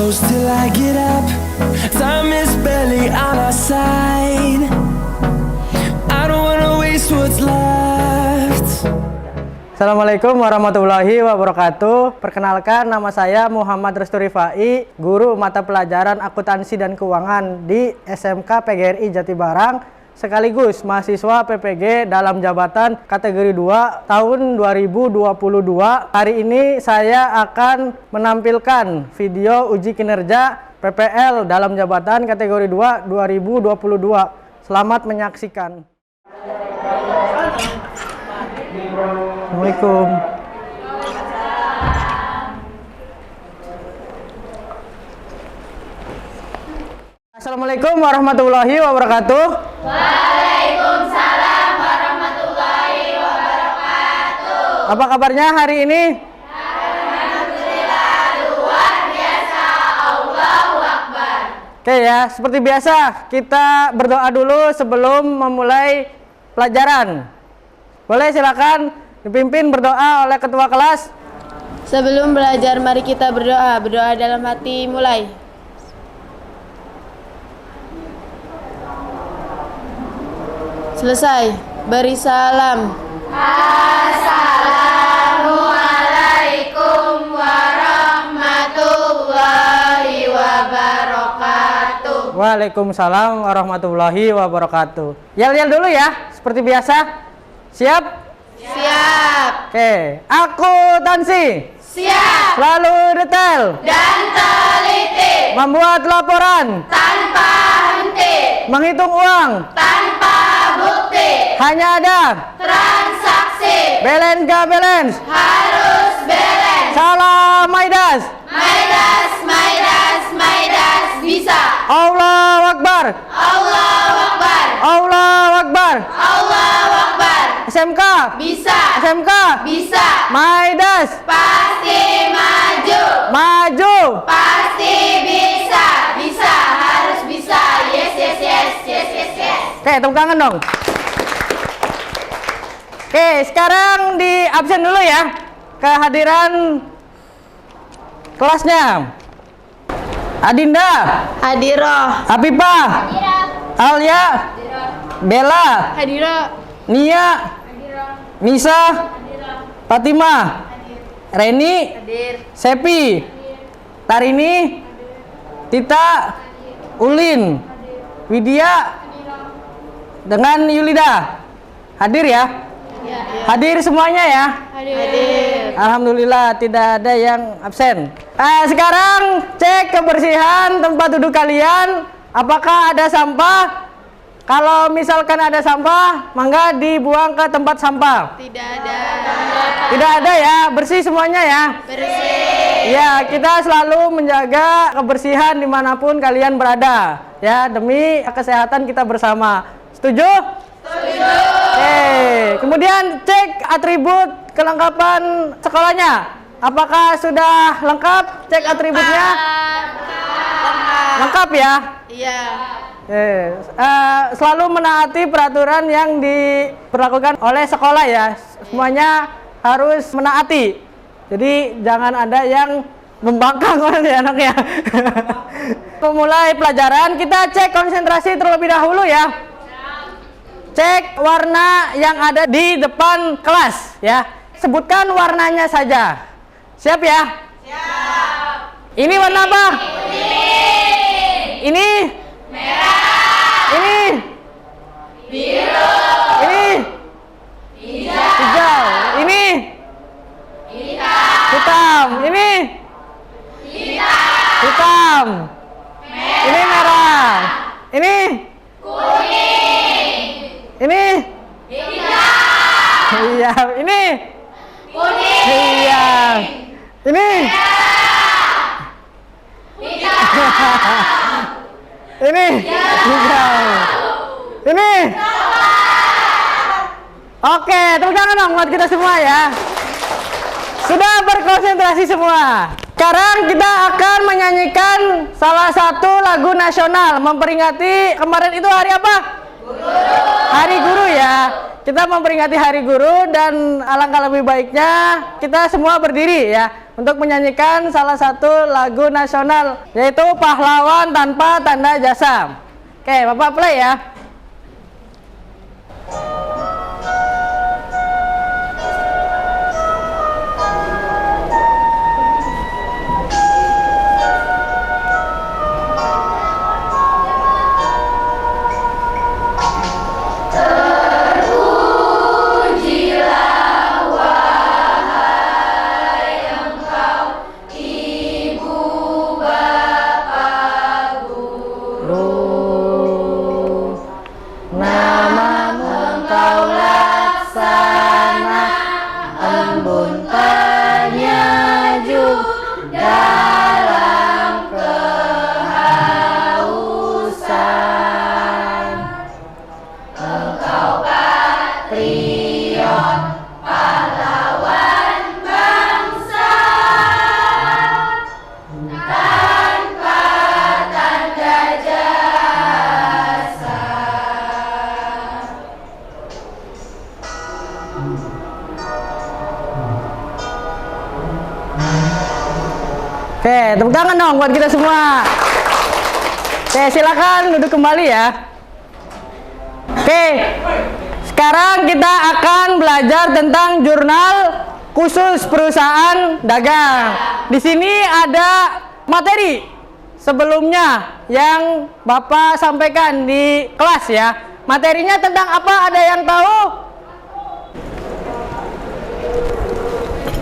close till I get up. Time is barely on our side. I don't wanna waste what's left. Assalamualaikum warahmatullahi wabarakatuh. Perkenalkan, nama saya Muhammad Restu Rifai, guru mata pelajaran akuntansi dan keuangan di SMK PGRI Jatibarang, sekaligus mahasiswa PPG dalam jabatan kategori 2 tahun 2022. Hari ini saya akan menampilkan video uji kinerja PPL dalam jabatan kategori 2 2022. Selamat menyaksikan. Assalamualaikum. Assalamualaikum warahmatullahi wabarakatuh. Waalaikumsalam warahmatullahi wabarakatuh. Apa kabarnya hari ini? Alhamdulillah, luar biasa. Allahu Akbar. Oke ya, seperti biasa kita berdoa dulu sebelum memulai pelajaran. Boleh, silakan dipimpin berdoa oleh ketua kelas. Sebelum belajar, mari kita berdoa. Berdoa dalam hati, mulai. Selesai. Beri salam. Assalamualaikum warahmatullahi wabarakatuh. Waalaikumsalam warahmatullahi wabarakatuh. Yel-yel dulu ya, seperti biasa. Siap? Siap. Oke, akuntansi. Siap Selalu detail. dan teliti. Membuat laporan. Tanpa henti. Menghitung uang. Tanpa bukti. Hanya ada Transaksi balance gak balance. harus balance. Salam Maidas. Maidas, Maidas, Maidas bisa. Allahu Akbar. Allahu Akbar. Allahu Akbar. Allahu Akbar. SMK. Bisa. SMK. Bisa. Maidas. Pasti maju. Maju. Pasti bisa. Bisa. Harus bisa. Yes, yes, yes. Yes, yes, yes. Oke, tepuk tangan dong. Oke, sekarang di absen dulu ya kehadiran kelasnya. Adinda, Hadiroh. Hafifah, Alia, Bella, Hadiroh. Nia, Nisa, Fatimah, Reni, Sepi, Tarini, Tita, Ulin, Widya, dengan Yulida. Hadir ya? Hadir semuanya ya? Hadir. Alhamdulillah tidak ada yang absen. Sekarang cek kebersihan tempat duduk kalian. Apakah ada sampah? Kalau misalkan ada sampah, mangga dibuang ke tempat sampah. Tidak ada. Tidak ada ya, bersih semuanya ya. Bersih. Ya, kita selalu menjaga kebersihan dimanapun kalian berada. Ya, demi kesehatan kita bersama. Setuju? Setuju. Oke, kemudian cek atribut kelengkapan sekolahnya. Apakah sudah lengkap? Cek atributnya. Lengkap ya? Iya. Selalu menaati peraturan yang diberlakukan oleh sekolah ya. Semuanya harus menaati. Jadi jangan ada yang membangkang oleh anaknya. Memulai pelajaran, kita cek konsentrasi terlebih dahulu ya. Cek warna yang ada di depan kelas ya. Sebutkan warnanya saja. Siap ya? Siap. Ini warna apa? Kuning. Ini? Merah. Ini? Biru. Ini? Hijau. Ini? Hitam. Ini? Hitam. Ini merah. Ini? Ini? Iya, ini? Kuning. Iya. Ini? Ini? Hijau. Ini? Oke, tepuk tangan dong buat kita semua ya. Sudah berkonsentrasi semua. Sekarang kita akan menyanyikan salah satu lagu nasional memperingati kemarin itu hari apa? Hari Guru ya. kita memperingati Hari Guru dan alangkah lebih baiknya kita semua berdiri ya untuk menyanyikan salah satu lagu nasional yaitu Pahlawan Tanpa Tanda Jasa. Oke, Bapak play ya. Oke, tepuk tangan dong buat kita semua. Oke, silakan duduk kembali ya. Oke, sekarang kita akan belajar tentang jurnal khusus perusahaan dagang. Di sini ada materi sebelumnya yang Bapak sampaikan di kelas ya. Materinya tentang apa? Ada yang tahu?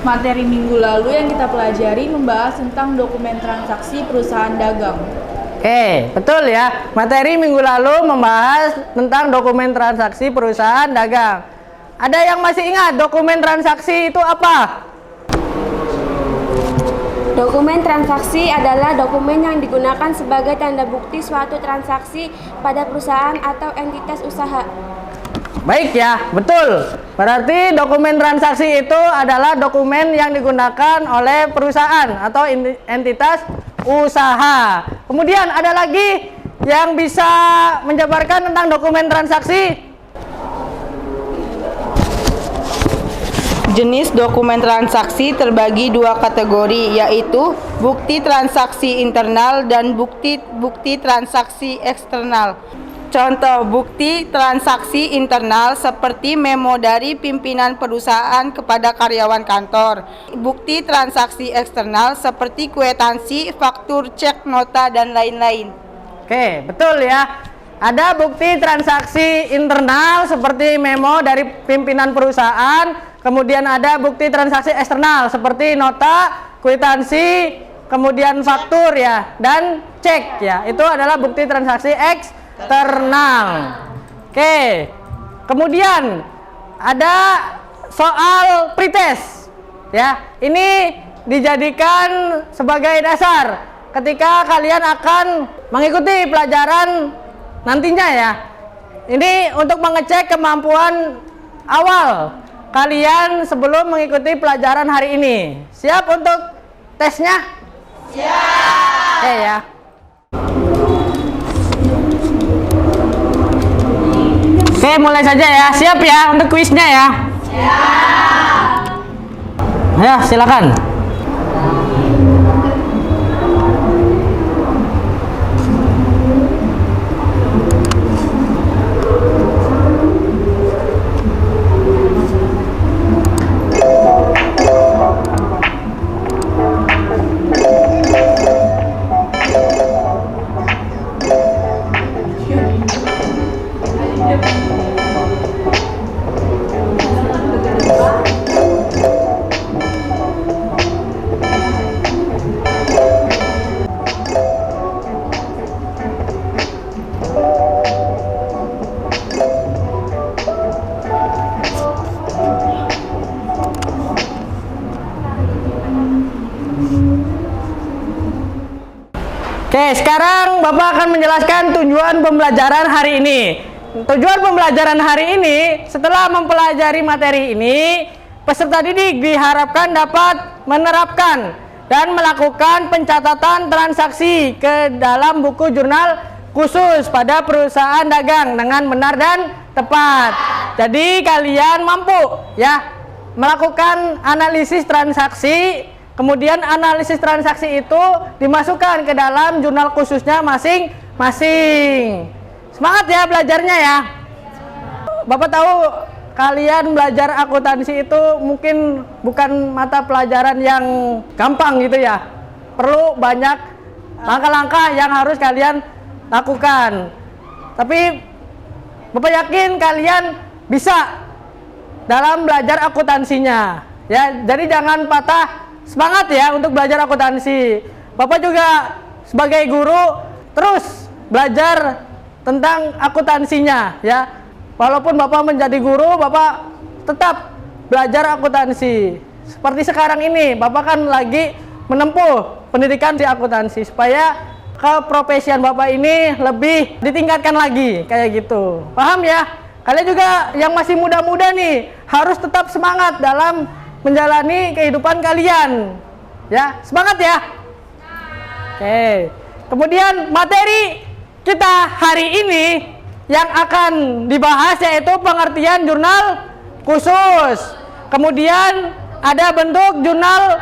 Materi minggu lalu yang kita pelajari membahas tentang dokumen transaksi perusahaan dagang. Oke, betul ya. Materi minggu lalu membahas tentang dokumen transaksi perusahaan dagang. Ada yang masih ingat dokumen transaksi itu apa? Dokumen transaksi adalah dokumen yang digunakan sebagai tanda bukti suatu transaksi pada perusahaan atau entitas usaha. Baik ya, betul. Berarti dokumen transaksi itu adalah dokumen yang digunakan oleh perusahaan atau entitas usaha. Kemudian ada lagi yang bisa menjabarkan tentang dokumen transaksi? Jenis dokumen transaksi terbagi dua kategori, yaitu bukti transaksi internal dan bukti transaksi eksternal. Contoh bukti transaksi internal seperti memo dari pimpinan perusahaan kepada karyawan kantor. Bukti transaksi eksternal seperti kwitansi, faktur, cek, nota, dan lain-lain. Oke, betul ya. Ada bukti transaksi internal seperti memo dari pimpinan perusahaan, kemudian ada bukti transaksi eksternal seperti nota, kwitansi, kemudian faktur ya, dan cek ya. Itu adalah bukti transaksi eksternal. Oke, kemudian ada soal pretest ya. Ini dijadikan sebagai dasar ketika kalian akan mengikuti pelajaran nantinya ya. Ini untuk mengecek kemampuan awal kalian sebelum mengikuti pelajaran hari ini. Siap untuk tesnya? Siap. Oke ya. Oke, mulai saja ya. Siap ya untuk kuisnya ya? Siap. Ya, silakan. Oke, sekarang Bapak akan menjelaskan tujuan pembelajaran hari ini. Tujuan pembelajaran hari ini, setelah mempelajari materi ini, peserta didik diharapkan dapat menerapkan dan melakukan pencatatan transaksi ke dalam buku jurnal khusus pada perusahaan dagang dengan benar dan tepat. Jadi kalian mampu ya melakukan analisis transaksi, kemudian analisis transaksi itu dimasukkan ke dalam jurnal khususnya masing-masing. Semangat ya belajarnya ya. Bapak tahu kalian belajar akuntansi itu mungkin bukan mata pelajaran yang gampang gitu ya. Perlu banyak langkah-langkah yang harus kalian lakukan. Tapi Bapak yakin kalian bisa dalam belajar akuntansinya. Ya, jadi jangan patah semangat ya untuk belajar akuntansi. Bapak juga sebagai guru terus belajar tentang akuntansinya ya. Walaupun Bapak menjadi guru, Bapak tetap belajar akuntansi. Seperti sekarang ini, Bapak kan lagi menempuh pendidikan di akuntansi supaya keprofesian Bapak ini lebih ditingkatkan lagi kayak gitu. Paham ya? Kalian juga yang masih muda-muda nih harus tetap semangat dalam menjalani kehidupan kalian. Ya, semangat ya. Oke. Kemudian materi kita hari ini yang akan dibahas yaitu pengertian jurnal khusus. Kemudian ada bentuk jurnal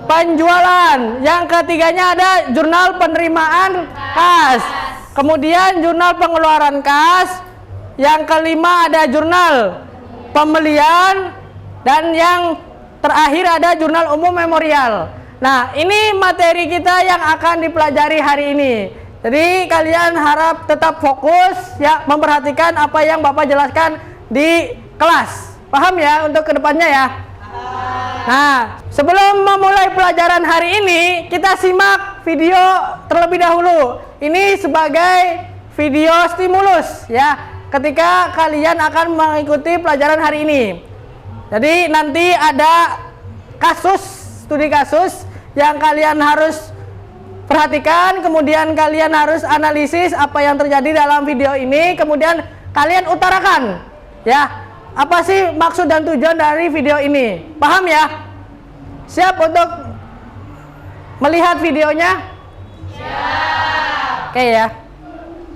penjualan. Yang ketiganya ada jurnal penerimaan kas. Kemudian jurnal pengeluaran kas. Yang kelima ada jurnal pembelian. Dan yang terakhir ada jurnal umum memorial. Nah, ini materi kita yang akan dipelajari hari ini. Jadi kalian harap tetap fokus ya memperhatikan apa yang Bapak jelaskan di kelas. Paham ya untuk kedepannya ya? Nah, sebelum memulai pelajaran hari ini, kita simak video terlebih dahulu. Ini sebagai video stimulus ya, ketika kalian akan mengikuti pelajaran hari ini. Jadi nanti ada studi kasus yang kalian harus perhatikan, kemudian kalian harus analisis apa yang terjadi dalam video ini, kemudian kalian utarakan ya, apa sih maksud dan tujuan dari video ini. Paham ya? Siap untuk melihat videonya? Siap. Oke ya.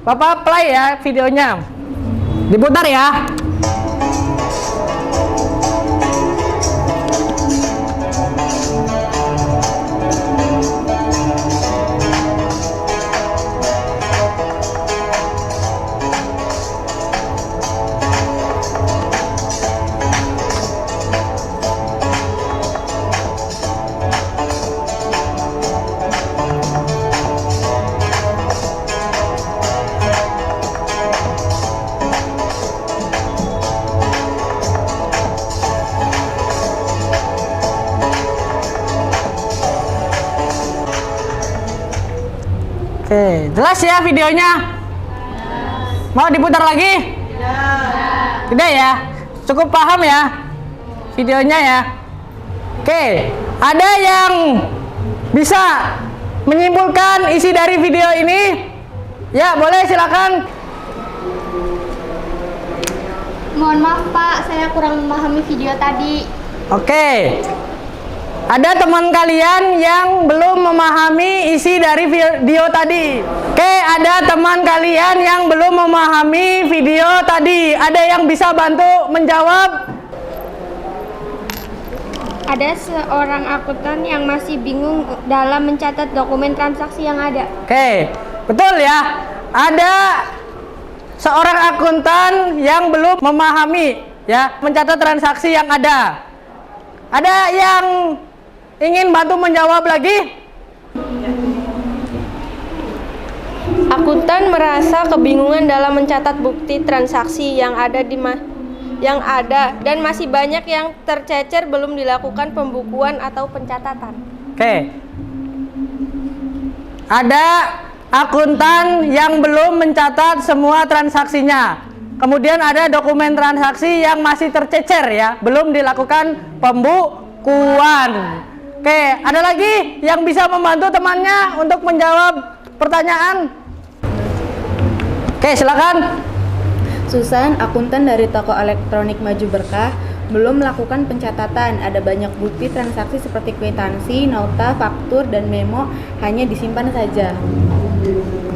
Bapak play ya videonya. Diputar ya. Oke, jelas ya videonya? Mau diputar lagi? Tidak ya? Cukup paham ya videonya ya? Oke, ada yang bisa menyimpulkan isi dari video ini? Ya, boleh silakan. Mohon maaf Pak, saya kurang memahami video tadi. Oke. Ada teman kalian yang belum memahami isi dari video tadi. Oke, ada teman kalian yang belum memahami video tadi. Ada yang bisa bantu menjawab? Ada seorang akuntan yang masih bingung dalam mencatat dokumen transaksi yang ada. Oke, betul ya. Ada seorang akuntan yang belum memahami ya mencatat transaksi yang ada. Ada yang ingin bantu menjawab lagi? Akuntan merasa kebingungan dalam mencatat bukti transaksi yang ada dan masih banyak yang tercecer belum dilakukan pembukuan atau pencatatan. Oke. Ada akuntan yang belum mencatat semua transaksinya. Kemudian ada dokumen transaksi yang masih tercecer ya, belum dilakukan pembukuan. Oke, ada lagi yang bisa membantu temannya untuk menjawab pertanyaan? Oke, silakan. Susan, akuntan dari toko elektronik Maju Berkah, belum melakukan pencatatan. Ada banyak bukti transaksi seperti kwitansi, nota, faktur, dan memo hanya disimpan saja.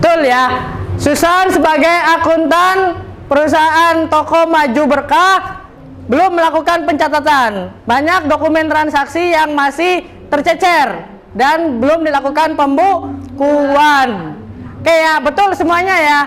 Betul ya. Susan sebagai akuntan perusahaan toko Maju Berkah belum melakukan pencatatan. Banyak dokumen transaksi yang masih tercecer dan belum dilakukan pembukuan. Oke ya, betul semuanya ya.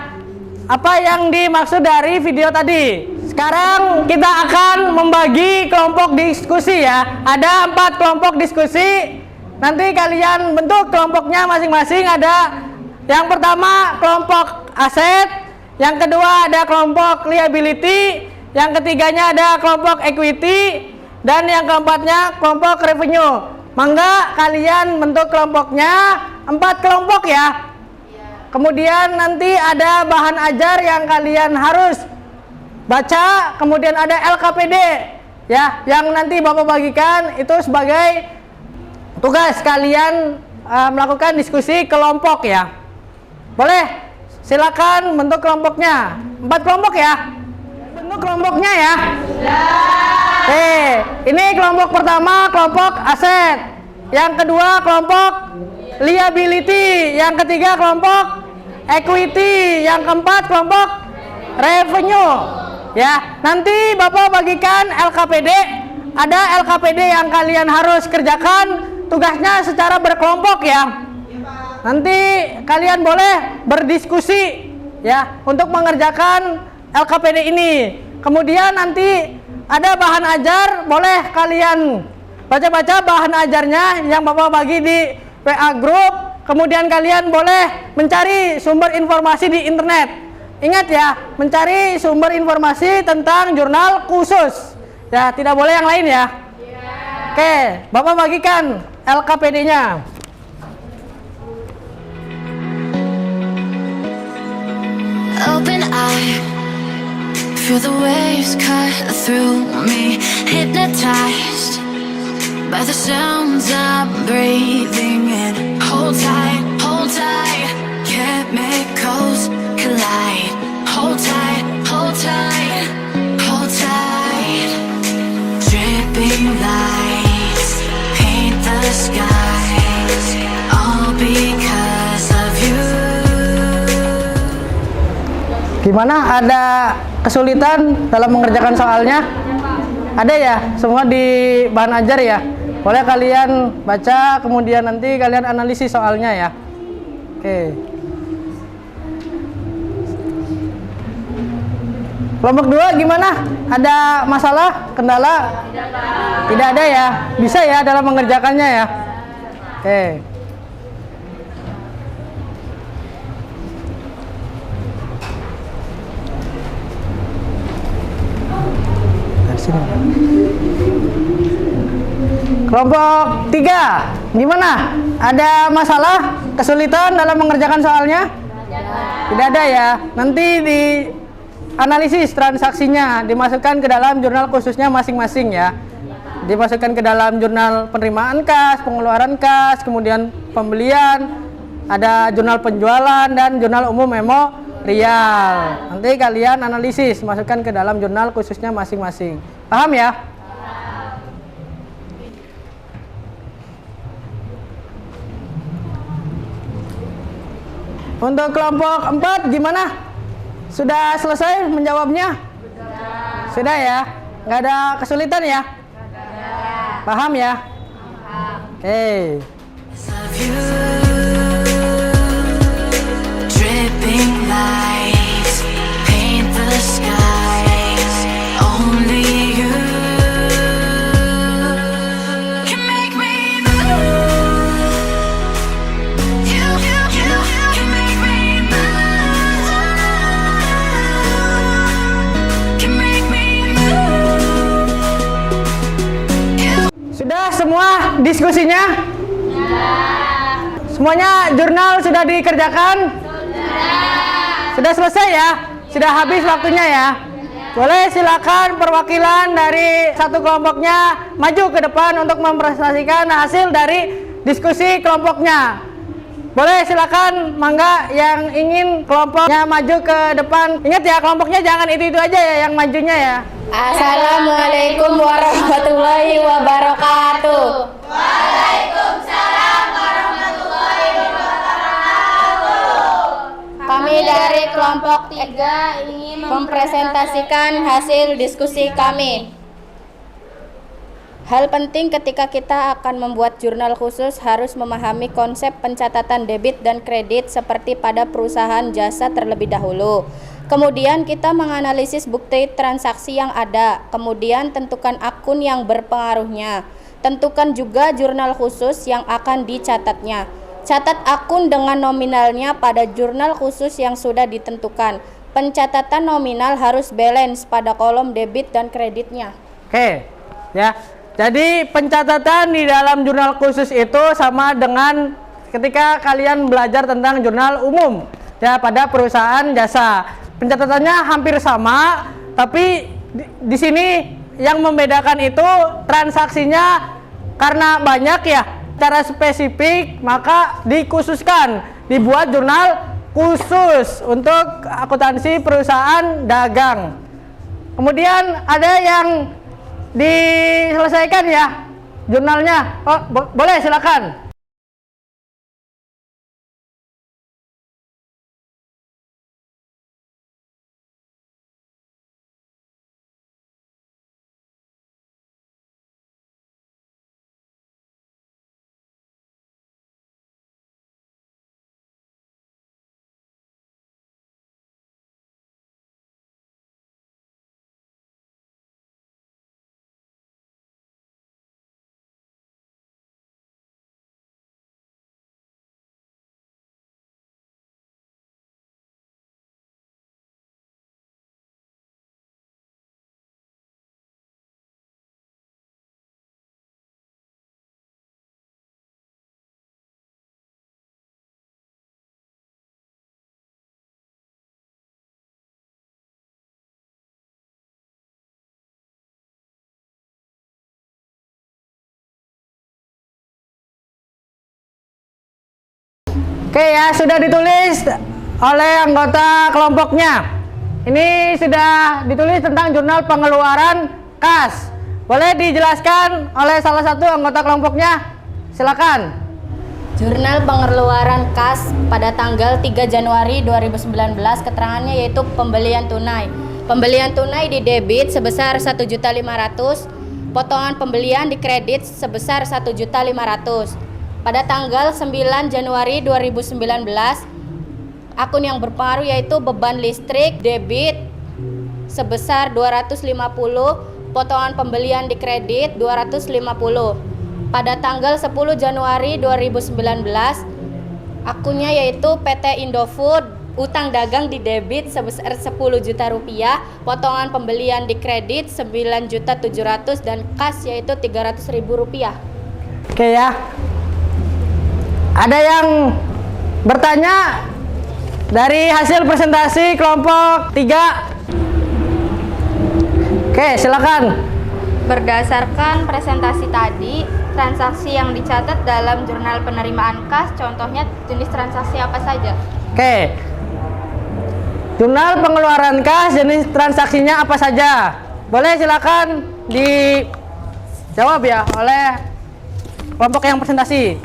Apa yang dimaksud dari video tadi? Sekarang kita akan membagi kelompok diskusi ya. Ada 4 kelompok diskusi. Nanti kalian bentuk kelompoknya masing-masing. Ada yang pertama kelompok aset, yang kedua ada kelompok liability, yang ketiganya ada kelompok equity, dan yang keempatnya kelompok revenue. Mangga kalian bentuk kelompoknya 4 kelompok ya. Kemudian nanti ada bahan ajar yang kalian harus baca, kemudian ada LKPD ya, yang nanti Bapak bagikan itu sebagai tugas kalian melakukan diskusi kelompok ya. Boleh? Silakan bentuk kelompoknya. 4 kelompok ya. Bentuk kelompoknya ya. Oke, ini kelompok pertama kelompok aset, yang kedua kelompok liability, yang ketiga kelompok equity, yang keempat kelompok revenue. Ya, nanti Bapak bagikan LKPD. Ada LKPD yang kalian harus kerjakan tugasnya secara berkelompok ya. Nanti kalian boleh berdiskusi ya untuk mengerjakan LKPD ini. Kemudian nanti ada bahan ajar, boleh kalian baca-baca bahan ajarnya yang Bapak bagi di WA group. Kemudian kalian boleh mencari sumber informasi di internet. Ingat ya, mencari sumber informasi tentang jurnal khusus. Ya, tidak boleh yang lain ya. Oke, Bapak bagikan LKPD-nya. Open eye, feel the waves cut through me, hypnotized by the sounds I'm breathing in. Hold tight, chemicals collide. Hold tight, hold tight, hold tight. Dripping lights paint the skies, all because of you. Gimana, ada kesulitan dalam mengerjakan soalnya? Ada ya, semua di bahan ajar ya. Boleh kalian baca, kemudian nanti kalian analisis soalnya ya. Oke. Kelompok 2 gimana? Ada masalah, kendala? Tidak ada ya. Bisa ya dalam mengerjakannya ya. Oke. Kelompok 3 gimana? Ada masalah, kesulitan dalam mengerjakan soalnya? Tidak ada ya. Nanti di analisis transaksinya dimasukkan ke dalam jurnal khususnya masing-masing ya. Dimasukkan ke dalam jurnal penerimaan kas, pengeluaran kas, kemudian pembelian, ada jurnal penjualan dan jurnal umum memorial. Nanti kalian analisis, masukkan ke dalam jurnal khususnya masing-masing. Paham ya? Untuk kelompok 4 gimana? Sudah selesai menjawabnya? Sudah ya? Nggak ada kesulitan ya? Paham ya? Oke. Dripping lights paint the skies. Only you can make me move. You can make me move. Can make me move. Sudah semua diskusinya? Semuanya jurnal sudah dikerjakan? Sudah selesai ya? Sudah habis waktunya ya? Boleh silakan perwakilan dari satu kelompoknya maju ke depan untuk mempresentasikan hasil dari diskusi kelompoknya. Boleh silakan, mangga yang ingin kelompoknya maju ke depan. Ingat ya, kelompoknya jangan itu-itu aja ya yang majunya ya. Assalamualaikum warahmatullahi wabarakatuh. Waalaikumsalam warahmatullahi wabarakatuh. Kami Kami dari kelompok 3 ingin mempresentasikan hasil diskusi kami. Hal penting ketika kita akan membuat jurnal khusus harus memahami konsep pencatatan debit dan kredit seperti pada perusahaan jasa terlebih dahulu. Kemudian kita menganalisis bukti transaksi yang ada, kemudian tentukan akun yang berpengaruhnya. Tentukan juga jurnal khusus yang akan dicatatnya. Catat akun dengan nominalnya pada jurnal khusus yang sudah ditentukan. Pencatatan nominal harus balance pada kolom debit dan kreditnya. Oke, ya. Jadi pencatatan di dalam jurnal khusus itu sama dengan ketika kalian belajar tentang jurnal umum ya pada perusahaan jasa. Pencatatannya hampir sama, tapi di sini yang membedakan itu transaksinya karena banyak ya, secara spesifik maka dikhususkan, dibuat jurnal khusus untuk akuntansi perusahaan dagang. Kemudian ada yang diselesaikan ya jurnalnya. Oh, boleh silakan. Oke ya, sudah ditulis oleh anggota kelompoknya. Ini sudah ditulis tentang jurnal pengeluaran kas. Boleh dijelaskan oleh salah satu anggota kelompoknya? Silakan. Jurnal pengeluaran kas pada tanggal 3 Januari 2019 keterangannya yaitu pembelian tunai. Pembelian tunai di debit sebesar 1.500.000, potongan pembelian di kredit sebesar 1.500.000. Pada tanggal 9 Januari 2019, akun yang berpengaruh yaitu beban listrik debit sebesar 250, potongan pembelian di kredit 250. Pada tanggal 10 Januari 2019, akunnya yaitu PT Indofood, utang dagang di debit sebesar 10 juta rupiah, potongan pembelian di kredit 9.700.000 dan kas yaitu 300.000 rupiah. Oke ya. Ada yang bertanya dari hasil presentasi kelompok 3? Oke, silakan. Berdasarkan presentasi tadi, transaksi yang dicatat dalam jurnal penerimaan kas, contohnya jenis transaksi apa saja? Oke. Jurnal pengeluaran kas, jenis transaksinya apa saja? Boleh silakan dijawab ya oleh kelompok yang presentasi.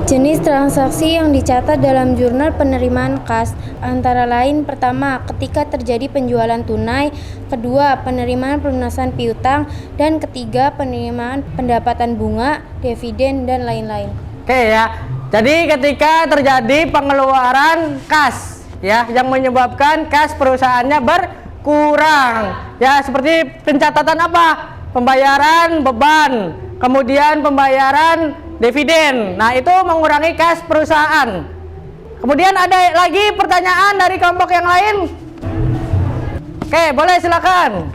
Jenis transaksi yang dicatat dalam jurnal penerimaan kas antara lain pertama, ketika terjadi penjualan tunai, kedua, penerimaan pelunasan piutang, dan ketiga, penerimaan pendapatan bunga, dividen, dan lain-lain. Oke ya. Jadi ketika terjadi pengeluaran kas ya yang menyebabkan kas perusahaannya berkurang. Ya, seperti pencatatan apa? Pembayaran beban, kemudian pembayaran dividen. Nah, itu mengurangi kas perusahaan. Kemudian ada lagi pertanyaan dari kelompok yang lain? Oke, boleh silakan.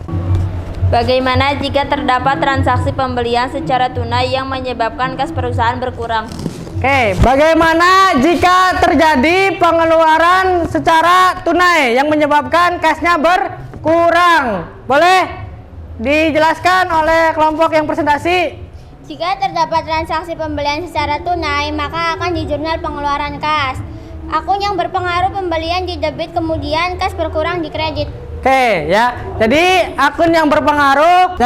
Bagaimana jika terdapat transaksi pembelian secara tunai yang menyebabkan kas perusahaan berkurang? Oke, bagaimana jika terjadi pengeluaran secara tunai yang menyebabkan kasnya berkurang? Boleh dijelaskan oleh kelompok yang presentasi? Jika terdapat transaksi pembelian secara tunai, maka akan di jurnal pengeluaran kas. Akun yang berpengaruh pembelian di debit, kemudian kas berkurang di kredit. Oke ya. Jadi akun yang berpengaruh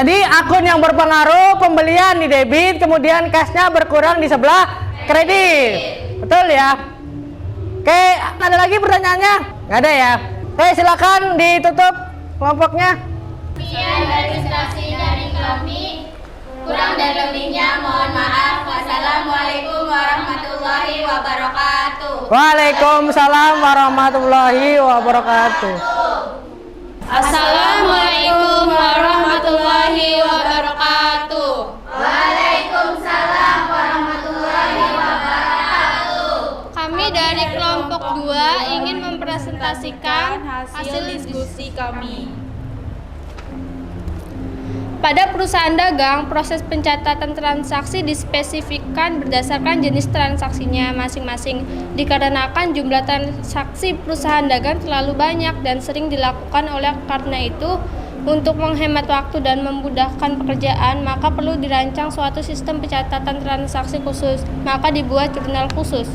pembelian di debit, kemudian kasnya berkurang di sebelah kredit. Betul ya? Oke, ada lagi pertanyaannya? Nggak ada ya? Oke, silakan ditutup kelompoknya. Sekian registrasi dari kami. Kurang dan lebihnya mohon maaf. Wassalamualaikum warahmatullahi wabarakatuh. Waalaikumsalam warahmatullahi wabarakatuh. Assalamualaikum warahmatullahi wabarakatuh. Waalaikumsalam warahmatullahi wabarakatuh. Kami dari kelompok 2 ingin mempresentasikan hasil diskusi kami. Pada perusahaan dagang, proses pencatatan transaksi dispesifikkan berdasarkan jenis transaksinya masing-masing. Dikarenakan jumlah transaksi perusahaan dagang terlalu banyak dan sering dilakukan karena itu, untuk menghemat waktu dan memudahkan pekerjaan, maka perlu dirancang suatu sistem pencatatan transaksi khusus. Maka dibuat jurnal khusus.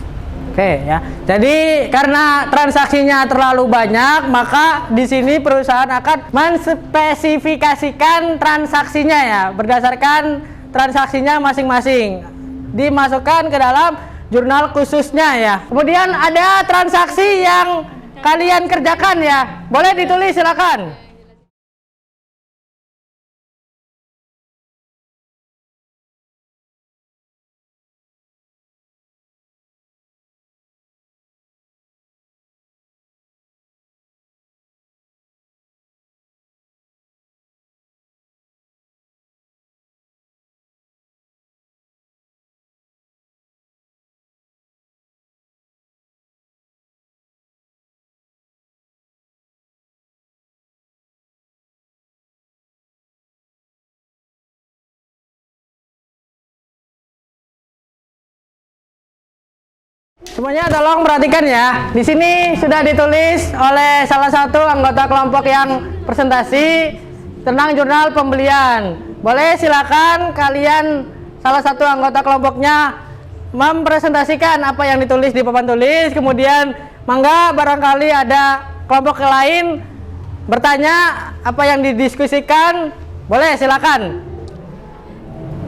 Oke ya. Jadi karena transaksinya terlalu banyak, maka di sini perusahaan akan menspesifikasikan transaksinya ya, berdasarkan transaksinya masing-masing. Dimasukkan ke dalam jurnal khususnya ya. Kemudian ada transaksi yang kalian kerjakan ya. Boleh ditulis silakan. Semuanya tolong perhatikan ya. Di sini sudah ditulis oleh salah satu anggota kelompok yang presentasi tentang jurnal pembelian. Boleh silakan kalian salah satu anggota kelompoknya mempresentasikan apa yang ditulis di papan tulis. Kemudian mangga barangkali ada kelompok lain bertanya apa yang didiskusikan. Boleh silakan.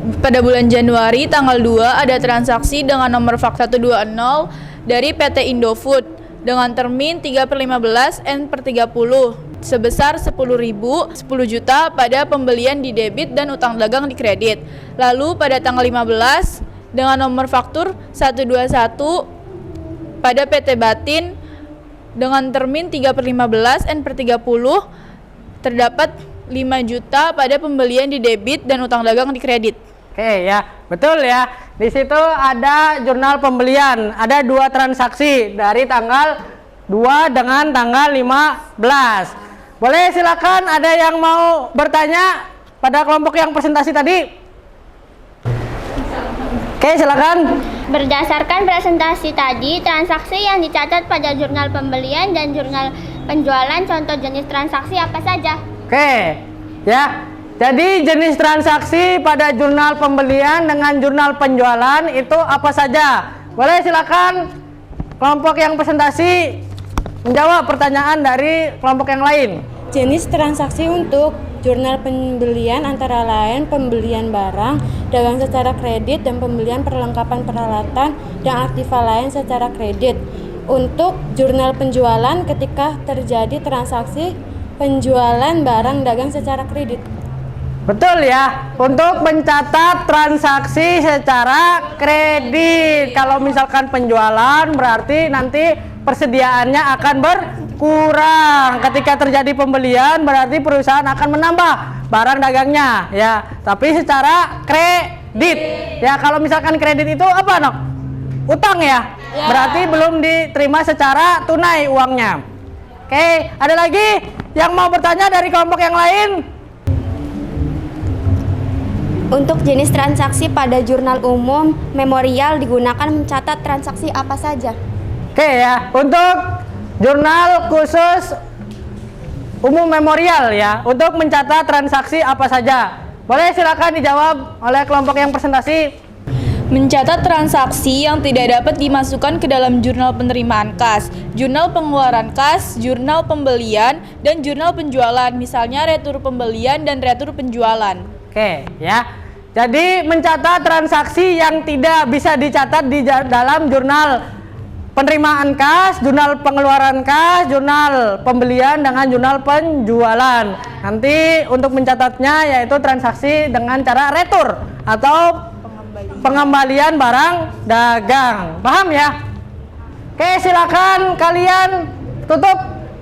Pada bulan Januari tanggal 2 ada transaksi dengan nomor fakta 120 dari PT Indofood dengan termin 3/15 N/30 sebesar 10.000 10 juta pada pembelian di debit dan utang dagang di kredit. Lalu pada tanggal 15 dengan nomor faktur 121 pada PT Batin dengan termin 3/15 N/30 terdapat 5 juta pada pembelian di debit dan utang dagang di kredit. Oke ya, betul ya. Di situ ada jurnal pembelian, ada 2 transaksi dari tanggal 2 dengan tanggal 15. Boleh silakan ada yang mau bertanya pada kelompok yang presentasi tadi? Oke, silakan. Berdasarkan presentasi tadi, transaksi yang dicatat pada jurnal pembelian dan jurnal penjualan contoh jenis transaksi apa saja? Oke, ya. Jadi jenis transaksi pada jurnal pembelian dengan jurnal penjualan itu apa saja? Boleh silakan kelompok yang presentasi menjawab pertanyaan dari kelompok yang lain. Jenis transaksi untuk jurnal pembelian antara lain pembelian barang, dagang secara kredit, dan pembelian perlengkapan peralatan dan aktiva lain secara kredit. Untuk jurnal penjualan ketika terjadi transaksi penjualan barang dagang secara kredit. Betul ya, untuk mencatat transaksi secara kredit. Kalau misalkan penjualan berarti nanti persediaannya akan berkurang. Ketika terjadi pembelian berarti perusahaan akan menambah barang dagangnya ya, tapi secara kredit. Ya, kalau misalkan kredit itu apa, Nok? Utang ya? Berarti belum diterima secara tunai uangnya. Oke, ada lagi yang mau bertanya dari kelompok yang lain? Untuk jenis transaksi pada jurnal umum memorial digunakan mencatat transaksi apa saja? Oke ya, untuk jurnal khusus umum memorial ya, untuk mencatat transaksi apa saja. Boleh silakan dijawab oleh kelompok yang presentasi. Mencatat transaksi yang tidak dapat dimasukkan ke dalam jurnal penerimaan kas, jurnal pengeluaran kas, jurnal pembelian, dan jurnal penjualan, misalnya retur pembelian dan retur penjualan. Oke ya. Jadi mencatat transaksi yang tidak bisa dicatat di dalam jurnal penerimaan kas, jurnal pengeluaran kas, jurnal pembelian dengan jurnal penjualan. Nanti untuk mencatatnya yaitu transaksi dengan cara retur atau pengembalian barang dagang. Paham ya? Oke, silakan kalian tutup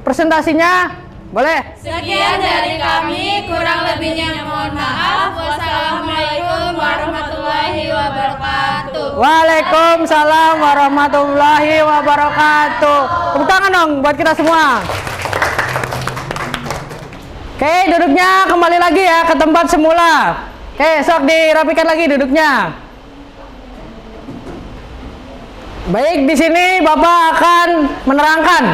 presentasinya. Boleh? Sekian dari kami, kurang lebihnya mohon maaf. Wassalamualaikum warahmatullahi wabarakatuh. Waalaikumsalam warahmatullahi wabarakatuh. Tepuk tangan dong buat kita semua. Oke, duduknya kembali lagi ya ke tempat semula. Oke, sok dirapikan lagi duduknya. Baik, di sini Bapak akan menerangkan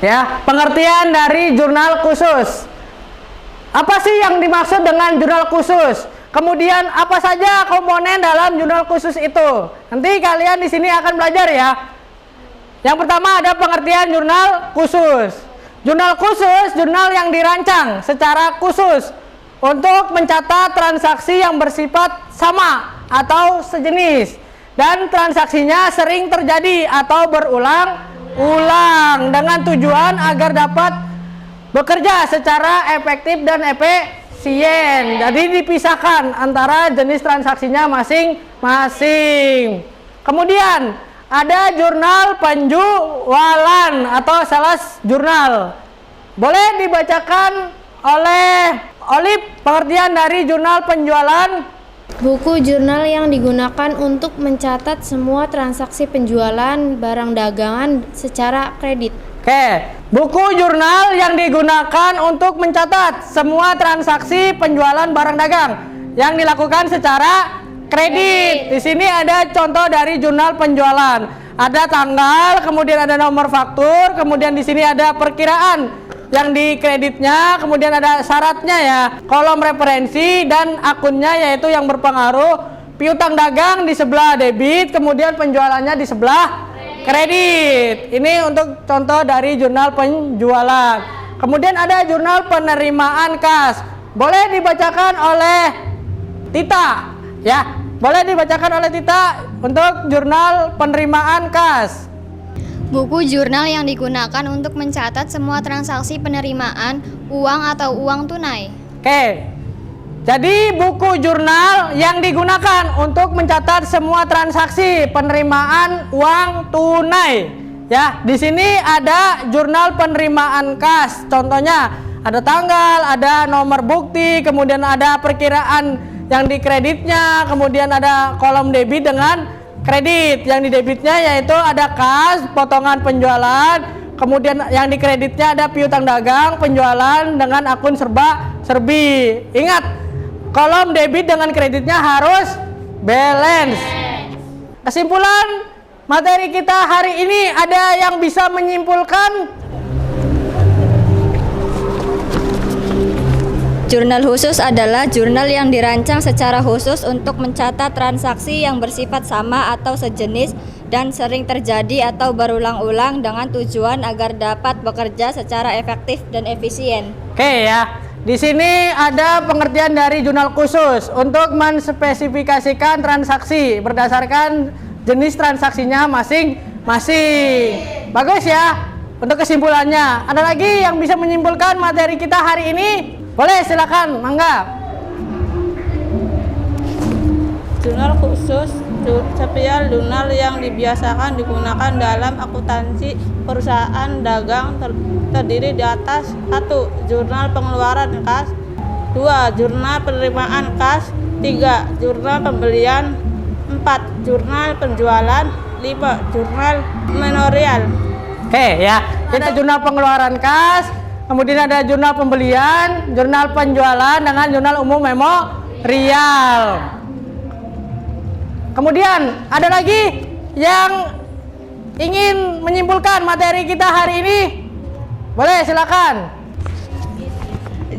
ya pengertian dari jurnal khusus. Apa sih yang dimaksud dengan jurnal khusus? Kemudian apa saja komponen dalam jurnal khusus itu? Nanti kalian di sini akan belajar ya. Yang pertama ada pengertian jurnal khusus. Jurnal khusus, jurnal yang dirancang secara khusus untuk mencatat transaksi yang bersifat sama atau sejenis dan transaksinya sering terjadi atau berulang-ulang dengan tujuan agar dapat bekerja secara efektif dan efisien. Jadi dipisahkan antara jenis transaksinya masing-masing. Kemudian ada jurnal penjualan atau sales jurnal. Boleh dibacakan oleh Olip pengertian dari jurnal penjualan. Buku jurnal yang digunakan untuk mencatat semua transaksi penjualan barang dagangan secara kredit. Oke, buku jurnal yang digunakan untuk mencatat semua transaksi penjualan barang dagang yang dilakukan secara kredit. Di sini ada contoh dari jurnal penjualan. Ada tanggal, kemudian ada nomor faktur, kemudian di sini ada perkiraan yang di kreditnya, kemudian ada syaratnya ya, kolom referensi dan akunnya yaitu yang berpengaruh. Piutang dagang di sebelah debit, kemudian penjualannya di sebelah kredit. Ini untuk contoh dari jurnal penjualan. Kemudian ada jurnal penerimaan kas. Boleh dibacakan oleh Tita ya. Boleh dibacakan oleh Tita untuk jurnal penerimaan kas. Buku jurnal yang digunakan untuk mencatat semua transaksi penerimaan uang atau uang tunai. Oke. Jadi buku jurnal yang digunakan untuk mencatat semua transaksi penerimaan uang tunai. Ya, di sini ada jurnal penerimaan kas. Contohnya ada tanggal, ada nomor bukti, kemudian ada perkiraan yang di kreditnya, kemudian ada kolom debit dengan kredit. Yang di debitnya yaitu ada kas, potongan penjualan, kemudian yang di kreditnya ada piutang dagang, penjualan dengan akun serba-serbi. Ingat, kolom debit dengan kreditnya harus balance. Kesimpulan materi kita hari ini, ada yang bisa menyimpulkan? Jurnal khusus adalah jurnal yang dirancang secara khusus untuk mencatat transaksi yang bersifat sama atau sejenis dan sering terjadi atau berulang-ulang dengan tujuan agar dapat bekerja secara efektif dan efisien. Oke ya, di sini ada pengertian dari jurnal khusus untuk menspesifikasikan transaksi berdasarkan jenis transaksinya masing-masing. Bagus ya untuk kesimpulannya. Ada lagi yang bisa menyimpulkan materi kita hari ini? Boleh, silakan, mangga. Jurnal khusus sepial jurnal yang dibiasakan digunakan dalam akuntansi perusahaan dagang terdiri di atas 1. Jurnal pengeluaran kas, 2. Jurnal penerimaan kas, 3. Jurnal pembelian, 4. Jurnal penjualan, 5. Jurnal memorial. Oke ya, kita jurnal pengeluaran kas, kemudian ada jurnal pembelian, jurnal penjualan dengan jurnal umum memorial. Kemudian ada lagi yang ingin menyimpulkan materi kita hari ini? Boleh, silakan.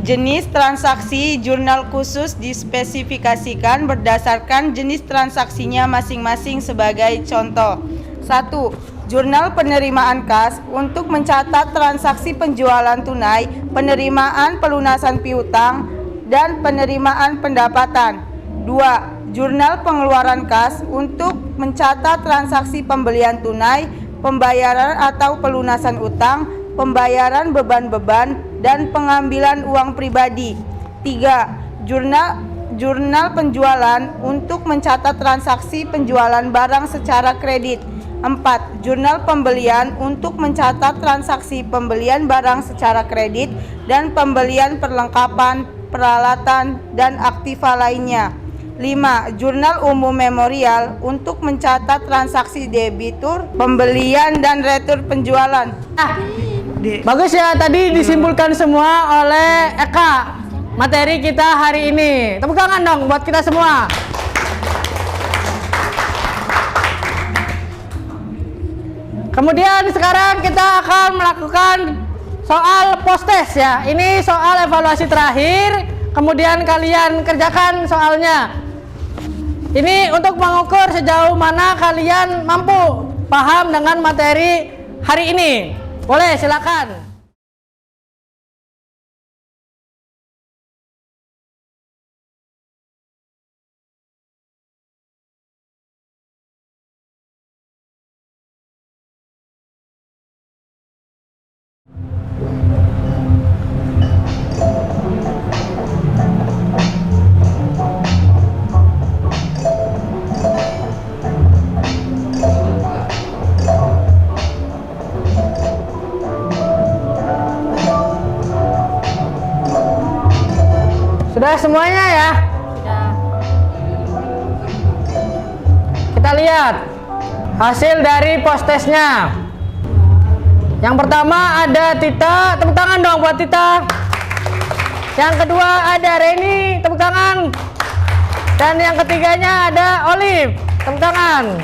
Jenis transaksi jurnal khusus dispesifikasikan berdasarkan jenis transaksinya masing-masing sebagai contoh. 1. Jurnal penerimaan kas untuk mencatat transaksi penjualan tunai, penerimaan pelunasan piutang, dan penerimaan pendapatan. 2. Jurnal pengeluaran kas untuk mencatat transaksi pembelian tunai, pembayaran atau pelunasan utang, pembayaran beban-beban, dan pengambilan uang pribadi. 3. Jurnal penjualan untuk mencatat transaksi penjualan barang secara kredit. 4. Jurnal pembelian untuk mencatat transaksi pembelian barang secara kredit dan pembelian perlengkapan, peralatan, dan aktiva lainnya. 5. Jurnal umum memorial untuk mencatat transaksi debitur, pembelian, dan retur penjualan. Bagus ya, tadi disimpulkan semua oleh Eka materi kita hari ini. Tepuk tangan dong buat kita semua. Kemudian sekarang kita akan melakukan soal post-test ya. Ini soal evaluasi terakhir, kemudian kalian kerjakan soalnya. Ini untuk mengukur sejauh mana kalian mampu paham dengan materi hari ini. Boleh, silakan. Sudah semuanya ya? Sudah. Kita lihat hasil dari post-testnya. Yang pertama ada Tita, tepuk tangan dong buat Tita. Yang kedua ada Reni, tepuk tangan. Dan yang ketiganya ada Olive, tepuk tangan.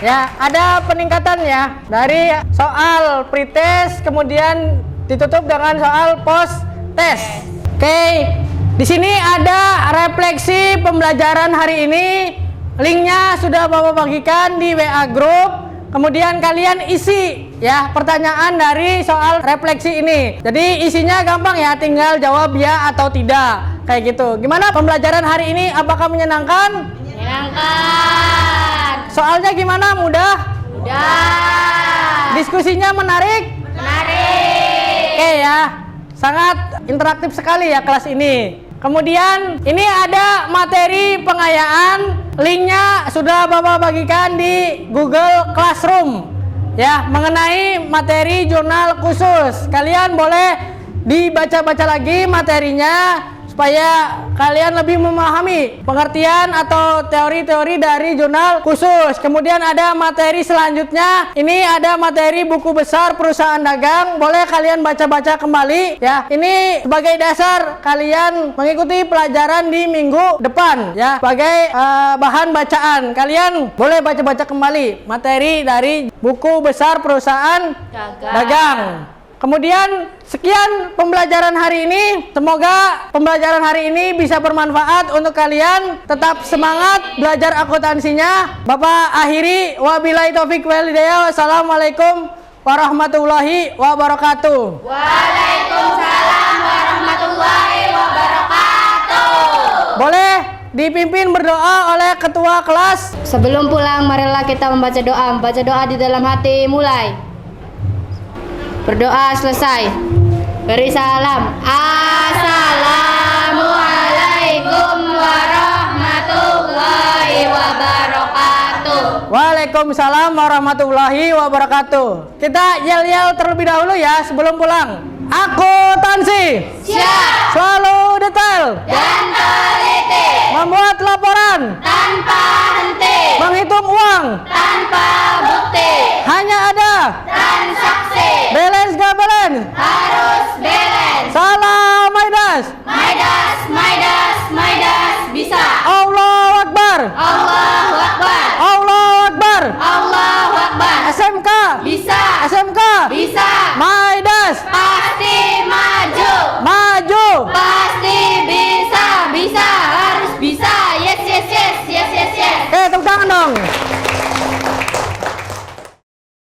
Ya, ada peningkatan ya dari soal pretest kemudian ditutup dengan soal post-test. Oke. Di sini ada refleksi pembelajaran hari ini. Linknya sudah Bapak bagikan di WA Group. Kemudian kalian isi ya pertanyaan dari soal refleksi ini. Jadi isinya gampang ya, tinggal jawab ya atau tidak. Kayak gitu. Gimana pembelajaran hari ini? Apakah menyenangkan? Menyenangkan. Soalnya gimana? Mudah? Mudah. Diskusinya menarik? Menarik. Oke ya. Sangat interaktif sekali ya kelas ini. Kemudian ini ada materi pengayaan, linknya sudah Bapak bagikan di Google Classroom ya, mengenai materi jurnal khusus. Kalian boleh dibaca-baca lagi materinya supaya kalian lebih memahami pengertian atau teori-teori dari jurnal khusus. Kemudian ada materi selanjutnya, ini ada materi buku besar perusahaan dagang, boleh kalian baca-baca kembali ya. Ini sebagai dasar kalian mengikuti pelajaran di minggu depan ya, sebagai bahan bacaan. Kalian boleh baca-baca kembali materi dari buku besar perusahaan dagang. Kemudian sekian pembelajaran hari ini. Semoga pembelajaran hari ini bisa bermanfaat untuk kalian. Tetap semangat belajar akuntansinya. Bapak akhiri, wabillahi taufik wal hidayah. Wassalamualaikum warahmatullahi wabarakatuh. Waalaikumsalam warahmatullahi wabarakatuh. Boleh dipimpin berdoa oleh ketua kelas. Sebelum pulang, marilah kita membaca doa. Membaca doa di dalam hati, mulai. Berdoa selesai. Beri salam. Assalamualaikum warahmatullahi wabarakatuh. Waalaikumsalam warahmatullahi wabarakatuh. Kita yel-yel terlebih dahulu ya sebelum pulang. Akuntansi Siap. selalu detail Dan teliti. membuat laporan Tanpa henti. menghitung uang Tanpa bukti. hanya ada Transaksi. balance gak balance Harus